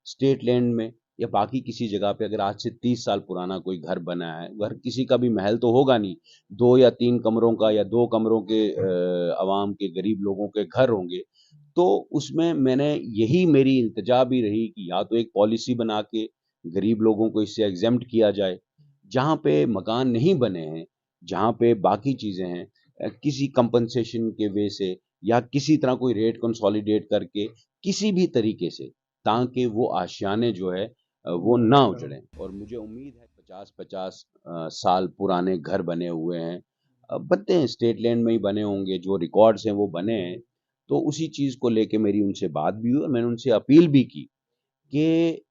State land में या बाकी किसी जगह पे अगर आज से 30 साल पुराना कोई घर बना है, घर किसी का भी महल तो होगा नहीं, 2 या 3 कमरों का या 2 कमरों के अवाम के गरीब लोगों के घर होंगे। तो उसमें मैंने यही मेरी इल्तिजा भी रही कि या तो एक पॉलिसी बना के गरीब लोगों को इससे एग्ज़ेम्प्ट किया जाए, जहाँ पे मकान नहीं बने हैं, जहाँ पे बाकी चीज़ें हैं, किसी कंपनसेशन के वे से या किसी तरह कोई रेट कंसोलिडेट करके किसी भी तरीके से, ताकि वो आशियाने जो है वो ना उजड़ें। और मुझे उम्मीद है 50-50 साल पुराने घर बने हुए हैं, बनते हैं स्टेट लैंड में ही बने होंगे, जो रिकॉर्ड्स हैं वो बने हैं। तो उसी चीज़ को लेके मेरी उनसे बात भी हुई और मैंने उनसे अपील भी की कि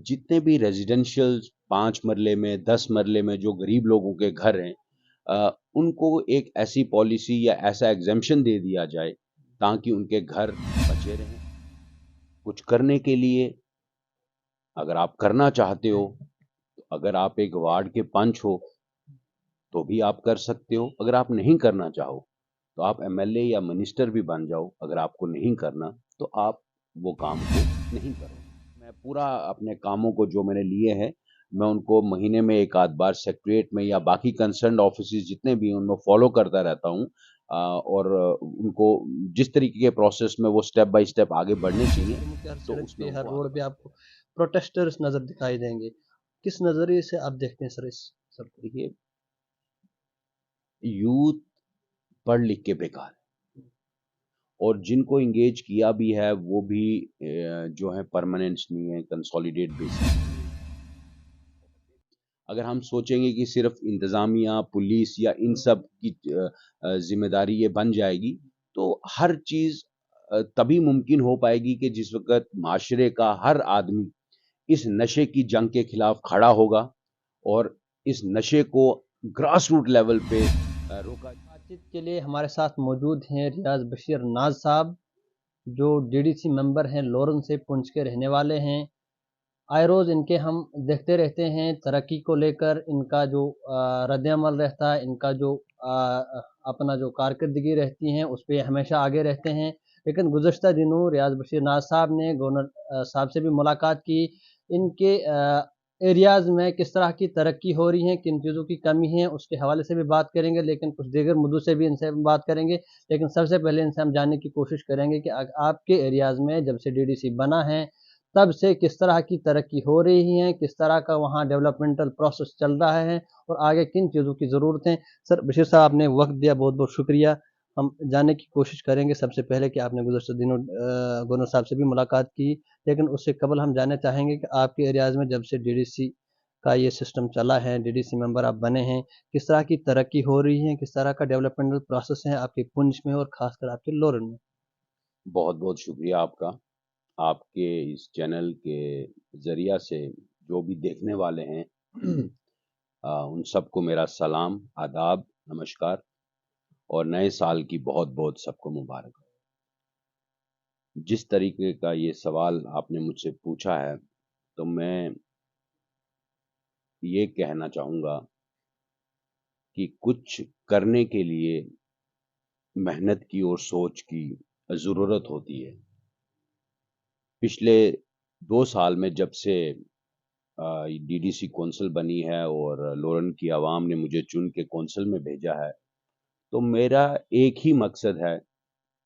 जितने भी रेजिडेंशियल 5 मरले में 10 मरले में जो गरीब लोगों के घर हैं, उनको एक ऐसी पॉलिसी या ऐसा एग्जेम्पशन दे दिया जाए ताकि उनके घर बचे रहें। कुछ करने के लिए अगर आप करना चाहते हो, तो अगर आप एक वार्ड के पंच हो तो भी आप कर सकते हो। अगर आप नहीं करना चाहो तो आप एमएलए या मिनिस्टर भी बन जाओ। अगर आपको नहीं करना तो आप वो काम को नहीं करो। मैं पूरा अपने कामों को जो मैंने लिए हैं, मैं उनको महीने में एक आध बार सेक्रेटरीट में या बाकी कंसर्न्ड ऑफिसेज जितने भी हैं उनमें फॉलो करता रहता हूँ। और उनको जिस तरीके के प्रोसेस में वो स्टेप बाय स्टेप आगे बढ़ने चाहिए, जम्मू के हर तो सड़क उसमें पे, हर उनको आगे रोड पे बढ़ाता आपको प्रोटेस्टर्स नजर दिखाई देंगे। किस नजरिए से आप देखते हैं सर इस सब हूँ। देखिए, यूथ पढ़ लिख के बेकार है और जिनको इंगेज किया भी है वो भी जो है परमानेंट नहीं है, कंसोलिडेट बेसिस। अगर हम सोचेंगे कि सिर्फ इंतज़ामिया, पुलिस या इन सब की ज़िम्मेदारी ये बन जाएगी, तो हर चीज़ तभी मुमकिन हो पाएगी कि जिस वक़्त माशरे का हर आदमी इस नशे की जंग के खिलाफ खड़ा होगा और इस नशे को ग्रास रूट लेवल पे रोका। बातचीत के लिए हमारे साथ मौजूद हैं रियाज बशीर नाज साहब, जो डीडीसी मेंबर हैं, लोरन से पुंछ के रहने वाले हैं। आए रोज़ इनके हम देखते रहते हैं तरक्की को लेकर इनका जो रद्द-ए-अमल रहता है, इनका जो अपना जो कारकर्दगी रहती हैं उस पे हमेशा आगे रहते हैं। लेकिन गुज़श्ता दिनों रियाज़ बशीर नाज़ साहब ने गवर्नर साहब से भी मुलाकात की। इनके एरियाज़ में किस तरह की तरक्की हो रही है, किन चीज़ों की कमी है, उसके हवाले से भी बात करेंगे, लेकिन कुछ दीगर मुद्दों से भी इनसे बात करेंगे। लेकिन सबसे पहले इनसे हम जानने की कोशिश करेंगे कि आपके एरियाज़ में जब से डीडीसी बना है तब से किस तरह की तरक्की हो रही है, किस तरह का वहाँ डेवलपमेंटल प्रोसेस चल रहा है और आगे किन चीज़ों की ज़रूरत है। सर बशीर साहब आपने वक़्त दिया, बहुत-बहुत शुक्रिया। हम जानने की कोशिश करेंगे सबसे पहले कि आपने गुज़श्ता दिनों गवर्नर साहब से भी मुलाकात की, लेकिन उससे कबल हम जानना चाहेंगे कि आपके एरियाज़ में जब से डीडीसी का ये सिस्टम चला है, डीडीसी मेंबर आप बने हैं, किस तरह की तरक्की हो रही है, किस तरह का डेवलपमेंटल प्रोसेस है आपके पुंछ में और ख़ासकर आपके लोरन में? बहुत-बहुत शुक्रिया आपका। आपके इस चैनल के ज़रिया से जो भी देखने वाले हैं उन सबको मेरा सलाम, आदाब, नमस्कार और नए साल की बहुत-बहुत सबको मुबारक हो। जिस तरीके का ये सवाल आपने मुझसे पूछा है, तो मैं ये कहना चाहूँगा कि कुछ करने के लिए मेहनत की और सोच की ज़रूरत होती है। पिछले 2 साल में जब से डीडीसी कौंसिल बनी है और लोरन की आवाम ने मुझे चुन के कौंसिल में भेजा है, तो मेरा एक ही मकसद है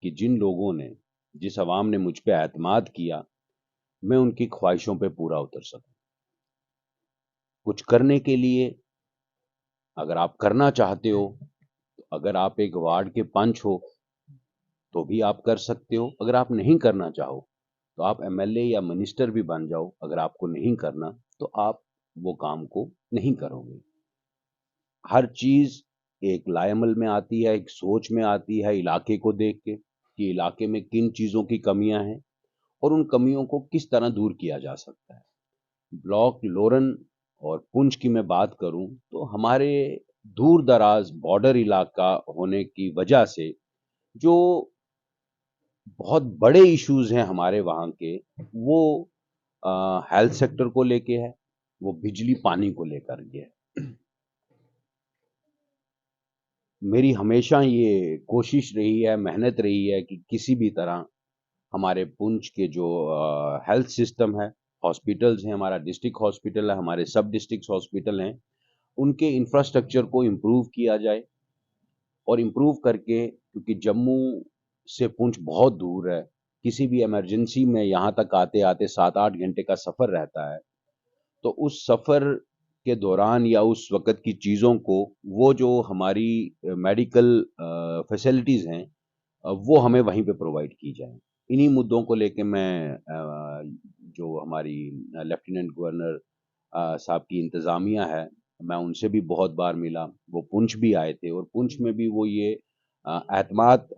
कि जिन लोगों ने, जिस आवाम ने मुझ पे एतमाद किया, मैं उनकी ख्वाहिशों पे पूरा उतर सकूँ। कुछ करने के लिए अगर आप करना चाहते हो, तो अगर आप एक वार्ड के पंच हो, तो भी आप कर सकते हो। अगर आप नहीं करना चाहो, तो आप एमएलए या मिनिस्टर भी बन जाओ। अगर आपको नहीं करना, तो आप वो काम को नहीं करोगे। हर चीज़ एक लाएमल में आती है, एक सोच में आती है, इलाके को देख के कि इलाके में किन चीज़ों की कमियाँ हैं और उन कमियों को किस तरह दूर किया जा सकता है। ब्लॉक लोरन और पुंछ की मैं बात करूँ, तो हमारे दूर-दराज बॉर्डर इलाका होने की वजह से जो बहुत बड़े इश्यूज़ हैं हमारे वहाँ के, वो हेल्थ सेक्टर को लेके है, वो बिजली पानी को लेकर के है। मेरी हमेशा ये कोशिश रही है, मेहनत रही है कि किसी भी तरह हमारे पुंछ के जो हेल्थ सिस्टम है, ہاسپٹلز ہیں، ہمارا ڈسٹرکٹ ہاسپٹل ہے، ہمارے سب ڈسٹرکٹ ہاسپٹل ہیں، ان کے انفراسٹرکچر کو امپروو کیا جائے، اور امپروو کر کے، کیونکہ جموں سے پونچھ بہت دور ہے، کسی بھی ایمرجنسی میں یہاں تک آتے آتے 7-8 گھنٹے کا سفر رہتا ہے، تو اس سفر کے دوران یا اس وقت کی چیزوں کو، وہ جو ہماری میڈیکل فیسلٹیز ہیں، وہ ہمیں وہیں پہ پرووائڈ کی جائیں۔ انہی مدعوں کو لے کے میں جو ہماری لیفٹیننٹ گورنر صاحب کی انتظامیہ ہے، میں ان سے بھی بہت بار ملا، وہ پونچھ بھی آئے تھے، اور پونچھ میں بھی وہ یہ اعتماد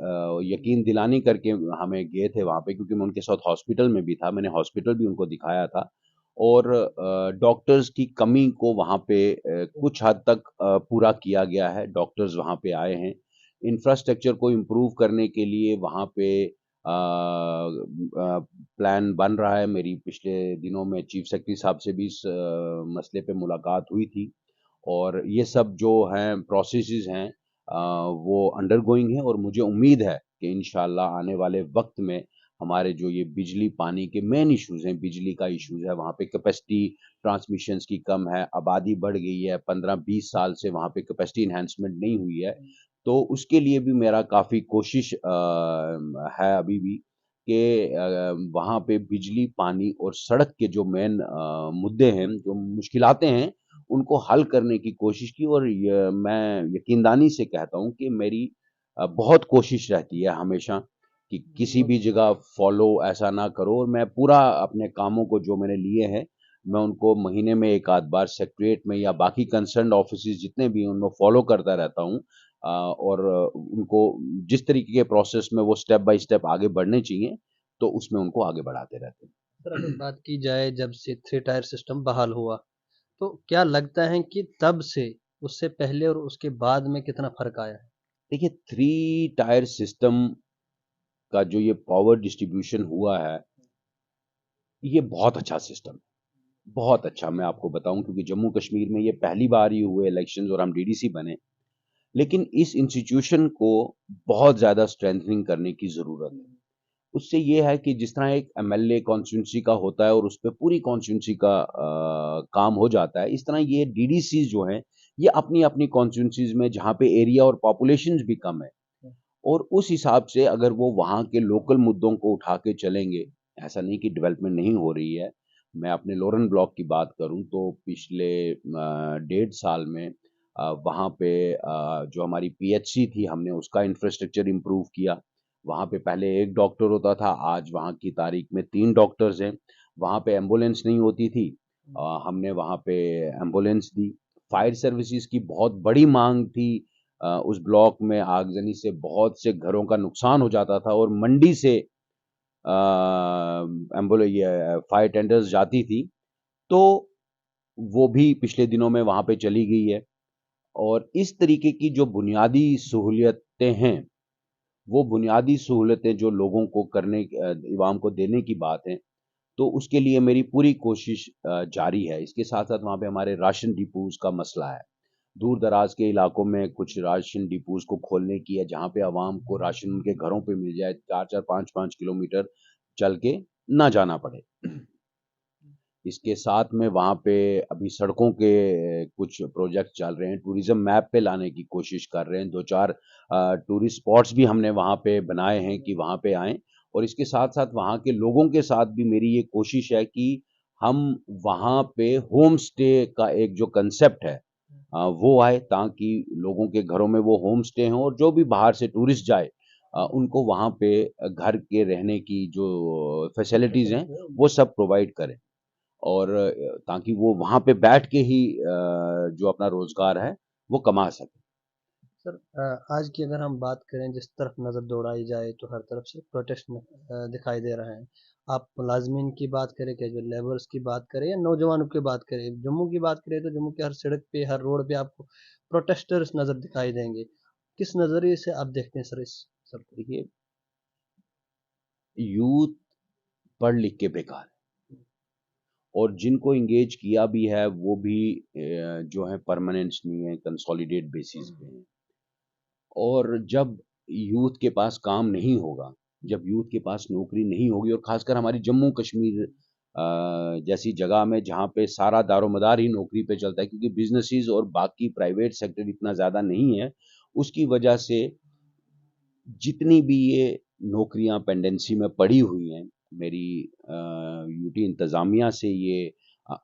یقین دلانی کر کے ہمیں گئے تھے وہاں پہ، کیونکہ میں ان کے ساتھ ہاسپٹل میں بھی تھا، میں نے ہاسپٹل بھی ان کو دکھایا تھا، اور ڈاکٹرز کی کمی کو وہاں پہ کچھ حد تک پورا کیا گیا ہے، ڈاکٹرز وہاں پہ آئے ہیں، انفراسٹرکچر کو امپروو کرنے کے لیے وہاں پہ پلان بن رہا ہے۔ میری پچھلے دنوں میں چیف سیکرٹری صاحب سے بھی اس مسئلے پہ ملاقات ہوئی تھی، اور یہ سب جو ہیں پروسیسز ہیں وہ انڈر گوئنگ ہیں، اور مجھے امید ہے کہ انشاءاللہ آنے والے وقت میں ہمارے جو یہ بجلی پانی کے مین ایشوز ہیں، بجلی کا ایشوز ہے، وہاں پہ کیپیسٹی ٹرانسمیشنز کی کم ہے، آبادی بڑھ گئی ہے، 15-20 سال سے وہاں پہ کیپیسٹی انہینسمنٹ نہیں ہوئی ہے، تو اس کے لیے بھی میرا کافی کوشش ہے ابھی بھی، کہ وہاں پہ بجلی پانی اور سڑک کے جو مین مدعے ہیں، جو مشکلاتیں ہیں، ان کو حل کرنے کی کوشش کی، اور میں یقیندانی سے کہتا ہوں کہ میری بہت کوشش رہتی ہے ہمیشہ کہ کسی بھی جگہ فالو ایسا نہ کرو، اور میں پورا اپنے کاموں کو جو میں نے لیے ہیں، میں ان کو مہینے میں ایک آدھ بار سیکٹریٹ میں یا باقی کنسرنڈ آفیسز جتنے بھی ہیں ان میں فالو کرتا رہتا ہوں، اور ان کو جس طریقے کے پروسیس میں وہ سٹیپ بائی سٹیپ آگے بڑھنے چاہیے، تو اس میں ان کو آگے بڑھاتے رہتے ہیں۔ سر اگر بات کی جائے جب سے 3 ٹائر سسٹم بحال ہوا، تو کیا لگتا ہے کہ تب سے اس سے پہلے اور اس کے بعد میں کتنا فرق آیا ہے؟ دیکھیے 3 ٹائر سسٹم کا جو یہ پاور ڈسٹریبیوشن ہوا ہے، یہ بہت اچھا سسٹم ہے، بہت اچھا، میں آپ کو بتاؤں، کیونکہ جموں کشمیر میں یہ پہلی بار ہی ہوئے الیکشنز اور ہم ڈی ڈی سی بنے، لیکن اس انسٹیٹیوشن کو بہت زیادہ اسٹرینتھنگ کرنے کی ضرورت ہے۔ اس سے یہ ہے کہ جس طرح ایک ایم ایل اے کانسٹیٹوئنسی کا ہوتا ہے اور اس پہ پوری کانسٹیٹوئنسی کا کام ہو جاتا ہے، اس طرح یہ ڈی ڈی سیز جو ہیں، یہ اپنی اپنی کانسٹیٹوئنسیز میں جہاں پہ ایریا اور پاپولیشنز بھی کم ہے، اور اس حساب سے اگر وہ وہاں کے لوکل مدعوں کو اٹھا کے چلیں گے، ایسا نہیں کہ ڈیولپمنٹ نہیں ہو رہی ہے۔ میں اپنے لورن بلاک کی بات کروں تو پچھلے 1.5 سال میں وہاں پہ جو ہماری پی ایچ سی تھی، ہم نے اس کا انفراسٹرکچر امپروو کیا، وہاں پہ پہلے ایک ڈاکٹر ہوتا تھا، آج وہاں کی تاریخ میں 3 ڈاکٹرز ہیں، وہاں پہ ایمبولینس نہیں ہوتی تھی، ہم نے وہاں پہ ایمبولینس دی، فائر سروسز کی بہت بڑی مانگ تھی، اس بلاک میں آگزنی سے بہت سے گھروں کا نقصان ہو جاتا تھا، اور منڈی سے یہ فائر ٹینڈرز جاتی تھی، تو وہ بھی پچھلے دنوں میں وہاں پہ چلی گئی ہے، اور اس طریقے کی جو بنیادی سہولیتیں ہیں، وہ بنیادی سہولتیں جو لوگوں کو کرنے، عوام کو دینے کی بات ہے، تو اس کے لیے میری پوری کوشش جاری ہے۔ اس کے ساتھ ساتھ وہاں پہ ہمارے راشن ڈپوز کا مسئلہ ہے، دور دراز کے علاقوں میں کچھ راشن ڈپوز کو کھولنے کی ہے، جہاں پہ عوام کو راشن ان کے گھروں پہ مل جائے، 4-4 5-5 کلومیٹر چل کے نہ جانا پڑے۔ اس کے ساتھ میں وہاں پہ ابھی سڑکوں کے کچھ پروجیکٹ چل رہے ہیں، ٹوریزم میپ پہ لانے کی کوشش کر رہے ہیں، 2-4 ٹورسٹ اسپاٹس بھی ہم نے وہاں پہ بنائے ہیں کہ وہاں پہ آئیں، اور اس کے ساتھ ساتھ وہاں کے لوگوں کے ساتھ بھی میری یہ کوشش ہے کہ ہم وہاں پہ ہوم سٹے کا ایک جو کنسپٹ ہے وہ آئے، تاکہ لوگوں کے گھروں میں وہ ہوم سٹے ہوں، اور جو بھی باہر سے ٹورسٹ جائے ان کو وہاں پہ گھر کے رہنے کی جو فیسلٹیز ہیں وہ سب پرووائڈ کریں، اور تاکہ وہ وہاں پہ بیٹھ کے ہی جو اپنا روزگار ہے وہ کما سکیں۔ سر آج کی اگر ہم بات کریں، جس طرف نظر دوڑائی جائے تو ہر طرف سے پروٹیسٹ دکھائی دے رہے ہیں۔ آپ ملازمین کی بات کریں، کیجول لیبرز کی بات کریں، یا نوجوانوں کی بات کریں، جموں کی بات کریں تو جموں کی ہر سڑک پہ، ہر روڈ پہ آپ کو پروٹیسٹرز نظر دکھائی دیں گے۔ کس نظریے سے آپ دیکھتے ہیں سر اس سب کو؟ دیکھیے، یوتھ پڑھ لکھ کے بیکار ہے، اور جن کو انگیج کیا بھی ہے وہ بھی جو ہے پرماننٹ نہیں ہے، کنسولیڈیٹ بیسس پہ ہیں، اور جب یوتھ کے پاس کام نہیں ہوگا، جب یوتھ کے پاس نوکری نہیں ہوگی، اور خاص کر ہماری جموں کشمیر जैसी जगह में जहाँ पे सारा दारोमदार ही नौकरी पे चलता है, क्योंकि बिजनेसेस और बाकी प्राइवेट सेक्टर इतना ज़्यादा नहीं है, उसकी वजह से जितनी भी ये नौकरियां पेंडेंसी में पड़ी हुई हैं, मेरी यूटी इंतज़ामिया से ये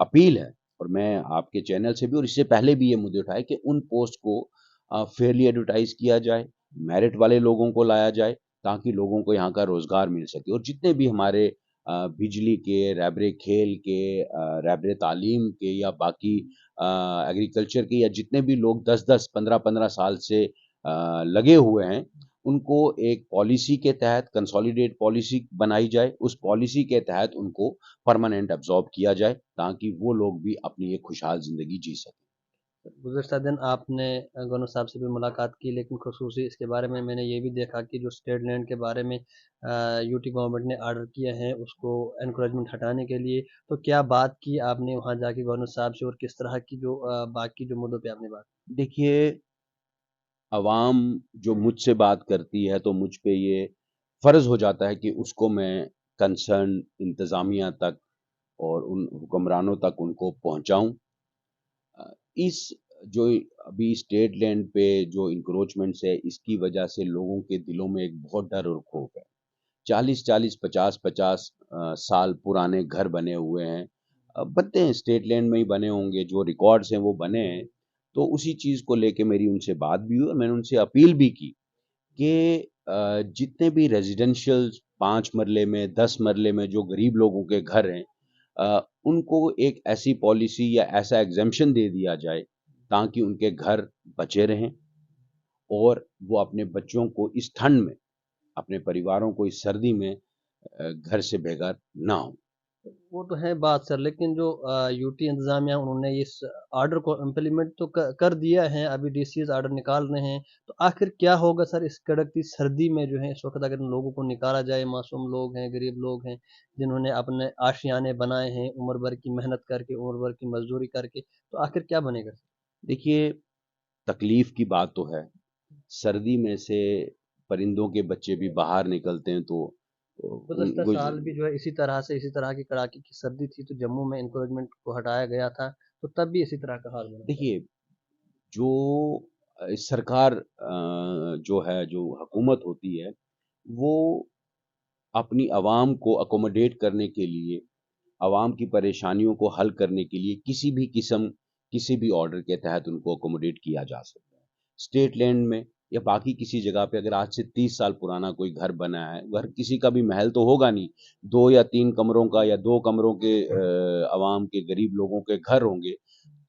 अपील है, और मैं आपके चैनल से भी और इससे पहले भी ये मुद्दे उठाए कि उन पोस्ट को फेयरली एडवर्टाइज किया जाए, मेरिट वाले लोगों को लाया जाए, ताकि लोगों को यहाँ का रोज़गार मिल सके। और जितने भी हमारे बिजली के, रहबरे खेल के, रहबरे तालीम के या बाकी एग्रीकल्चर के, या जितने भी लोग 10-10, 15-15 साल से लगे हुए हैं, उनको एक पॉलिसी के तहत कंसोलिडेट पॉलिसी बनाई जाए, उस पॉलिसी के तहत उनको परमानेंट अब्जॉर्ब किया जाए, ताकि वो लोग भी अपनी एक खुशहाल ज़िंदगी जी सकें। गुज़श्ता दिन आपने गवर्नर साहब से भी मुलाकात की, लेकिन ख़ुसूसी इसके बारे में मैंने ये भी देखा कि जो स्टेट लैंड के बारे में यूटी गवर्नमेंट ने आर्डर किए हैं उसको एनकरेजमेंट हटाने के लिए, तो क्या बात की आपने वहाँ जाके गवर्नर साहब से, और किस तरह की जो बाकी जो मुद्दों पे आपने बात देखिए, अवाम जो मुझसे बात करती है तो मुझ पे ये फ़र्ज़ हो जाता है कि उसको मैं कंसर्न इंतज़ामिया तक और उन हुक्मरानों तक उनको पहुँचाऊँ। इस जो अभी स्टेट लैंड पे जो इंक्रोचमेंट्स है, इसकी वजह से लोगों के दिलों में एक बहुत डर और खौफ है। 40-40, 50-50 साल पुराने घर बने हुए हैं। बनते हैं, स्टेट लैंड में ही बने होंगे, जो रिकॉर्ड्स हैं वो बने हैं। तो उसी चीज़ को लेके मेरी उनसे बात भी हुई और मैंने उनसे अपील भी की कि जितने भी रेज़िडेंशियल 5 मरले में, 10 मरले में जो गरीब लोगों के घर हैं, उनको एक ऐसी पॉलिसी या ऐसा एग्ज़ेम्पशन दे दिया जाए, ताकि उनके घर बचे रहें और वो अपने बच्चों को इस ठंड में, अपने परिवारों को इस सर्दी में घर से बेघर ना हों। वो तो है बात सर, लेकिन जो यूटी इंतज़ामिया उन्होंने इस ऑर्डर को इम्प्लीमेंट तो कर दिया है, अभी डीसीएस ऑर्डर निकाल रहे हैं, तो आखिर क्या होगा सर इस कड़कती सर्दी में जो है इस वक्त अगर इन लोगों को निकाला जाए, मासूम लोग हैं, गरीब लोग हैं, जिन्होंने अपने आशियाने बनाए हैं उम्र भर की मेहनत करके, उम्र भर की मजदूरी करके, तो आखिर क्या बनेगा सर? देखिए, तकलीफ़ की बात तो है। सर्दी में से परिंदों के बच्चे भी बाहर निकलते हैं, तो उन गुज़श्ता गुज साल भी जो है इसी तरह की कड़ाके की सर्दी थी, तो जम्मू में एनकरेजमेंट को हटाया गया था, तो तब भी इसी तरह का हाल बना था। देखिए, जो सरकार जो है, जो हुकूमत होती है, वो अपनी आवाम को अकोमोडेट करने के लिए, आवाम की परेशानियों को हल करने के लिए किसी भी किस्म, किसी भी ऑर्डर के तहत उनको अकोमोडेट किया जा सकता है। स्टेट लैंड में या बाकी किसी जगह पे अगर आज से 30 साल पुराना कोई घर बना है, घर किसी का भी महल तो होगा नहीं, 2 या 3 कमरों का या 2 कमरों के आवाम के गरीब लोगों के घर होंगे,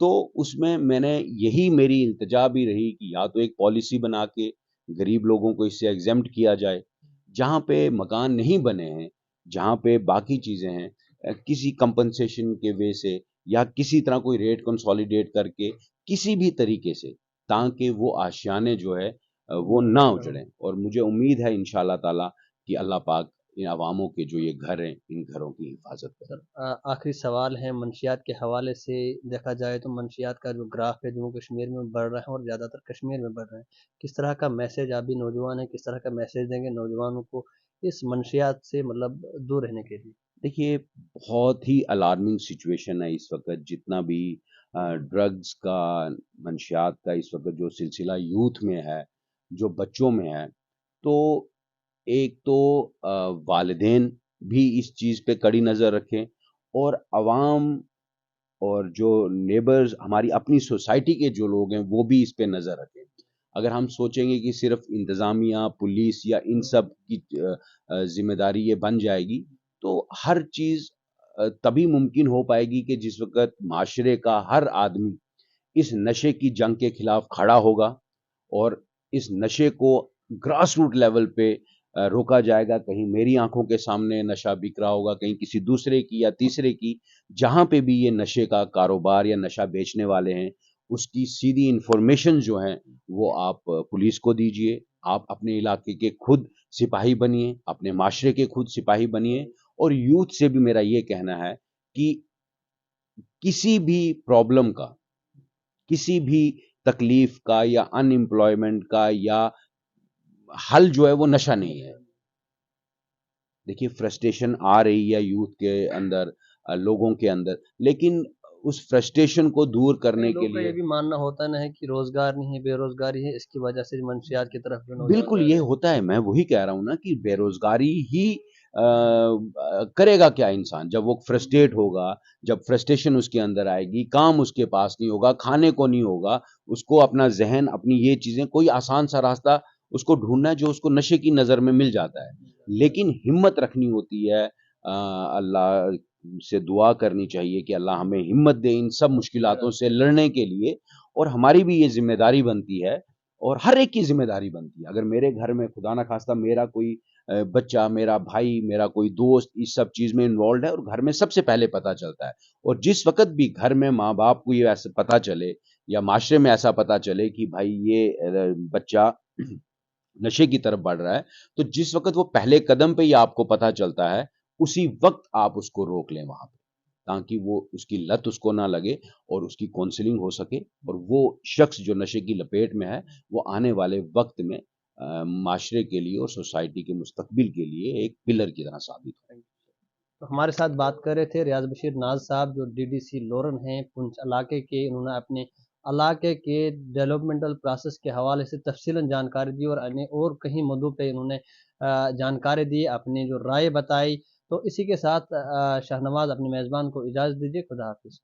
तो उसमें मैंने यही मेरी इल्तिजा भी रही कि या तो एक पॉलिसी बना के गरीब लोगों को इससे एग्ज़ेम्प्ट किया जाए। जहाँ पे मकान नहीं बने हैं, जहाँ पे बाकी चीज़ें हैं, किसी कंपनसेशन के वे से या किसी तरह कोई रेट कंसोलिडेट करके किसी भी तरीके से, ताकि वो आशियाने जो है वो ना उजड़ें। और मुझे उम्मीद है इंशाअल्लाह ताला कि अल्लाह पाक इन अवामों के जो ये घर हैं, इन घरों की हिफाज़त सर करें। आखिरी सवाल है, मंशियात के हवाले से देखा जाए तो मंशियात का जो ग्राफ है जम्मू कश्मीर में बढ़ रहा है और ज़्यादातर कश्मीर में बढ़ रहा है। किस तरह का मैसेज आप भी नौजवान हैं, किस तरह का मैसेज देंगे नौजवानों को इस मंशियात से मतलब दूर रहने के लिए? देखिए, बहुत ही अलार्मिंग सिचुएशन है इस वक़्त, जितना भी ड्रग्स का, मंशियात का इस वक़्त जो सिलसिला यूथ में है, जो बच्चों में है, तो एक तो वालिदैन भी इस चीज़ पे कड़ी नज़र रखें, और अवाम और जो नेबर्स, हमारी अपनी सोसाइटी के जो लोग हैं, वो भी इस पे नज़र रखें। अगर हम सोचेंगे कि सिर्फ़ इंतज़ामिया, पुलिस या इन सब की ज़िम्मेदारी ये बन जाएगी, तो हर चीज़ तभी मुमकिन हो पाएगी कि जिस वक़्त माशरे का हर आदमी इस नशे की जंग के खिलाफ खड़ा होगा, और इस नशे को ग्रास रूट लेवल पे रोका जाएगा। कहीं मेरी आंखों के सामने नशा बिक रहा होगा, कहीं किसी दूसरे की या तीसरे की, जहां पे भी ये नशे का कारोबार या नशा बेचने वाले हैं, उसकी सीधी इंफॉर्मेशन जो है वो आप पुलिस को दीजिए। आप अपने इलाके के खुद सिपाही बनिए, अपने माशरे के खुद सिपाही बनिए। और यूथ से भी मेरा ये कहना है कि किसी भी प्रॉब्लम का, किसी भी तकलीफ का या अनएम्प्लॉयमेंट का या हल जो है वो नशा नहीं है। देखिए, फ्रस्ट्रेशन आ रही है यूथ के अंदर, लोगों के अंदर, लेकिन उस फ्रस्ट्रेशन को दूर करने के लोगों का ये लिए भी मानना होता ना है कि रोजगार नहीं है, बेरोजगारी है, इसकी वजह से मंशियात की तरफ जो नौजवान बिल्कुल जा ये रहे हैं। होता है, मैं वही कह रहा हूँ ना कि बेरोज़गारी ही करेगा क्या इंसान जब वो फ्रस्ट्रेट होगा, जब फ्रस्ट्रेशन उसके अंदर आएगी, काम उसके पास नहीं होगा, खाने को नहीं होगा, उसको अपना ज़हन, अपनी ये चीज़ें, कोई आसान सा रास्ता उसको ढूँढना है जो उसको नशे की नज़र में मिल जाता है। लेकिन हिम्मत रखनी होती है, अल्लाह से दुआ करनी चाहिए कि अल्लाह हमें हिम्मत दे इन सब मुश्किलातों से लड़ने के लिए, और हमारी भी ये ज़िम्मेदारी बनती है और हर एक की ज़िम्मेदारी बनती है। अगर मेरे घर में खुदा ना ख़ास्ता मेरा कोई बच्चा, मेरा भाई, मेरा कोई दोस्त इस सब चीज़ में इन्वॉल्व्ड है, और घर में सबसे पहले पता चलता है, और जिस वक़्त भी घर में माँ-बाप को ये ऐसे पता चले या माशरे में ऐसा पता चले कि भाई ये बच्चा नशे की तरफ बढ़ रहा है, तो जिस वक़्त वो पहले कदम पे ही आपको पता चलता है, उसी वक़्त आप उसको रोक लें वहाँ पे, ताकि वो उसकी लत उसको ना लगे और उसकी काउंसलिंग हो सके, और वो शख्स जो नशे की लपेट में है, वो आने वाले वक़्त में माशरे के लिए और सोसाइटी के मुस्तकबिल के लिए एक पिलर की तरह साबित हो। तो हमारे साथ बात कर रहे थे रियाज बशीर नाज साहब, जो डीडीसी लोरन हैं पुंछ इलाके के। उन्होंने अपने इलाके के डेवलपमेंटल प्रोसेस के हवाले से तफसीलन जानकारी दी और अन्य और कहीं मुद्दों पे उन्होंने जानकारी दी, अपनी जो राय बताई। तो इसी के साथ शाहनवाज अपने मेज़बान को इजाज़त दीजिए। खुदा हाफिज़।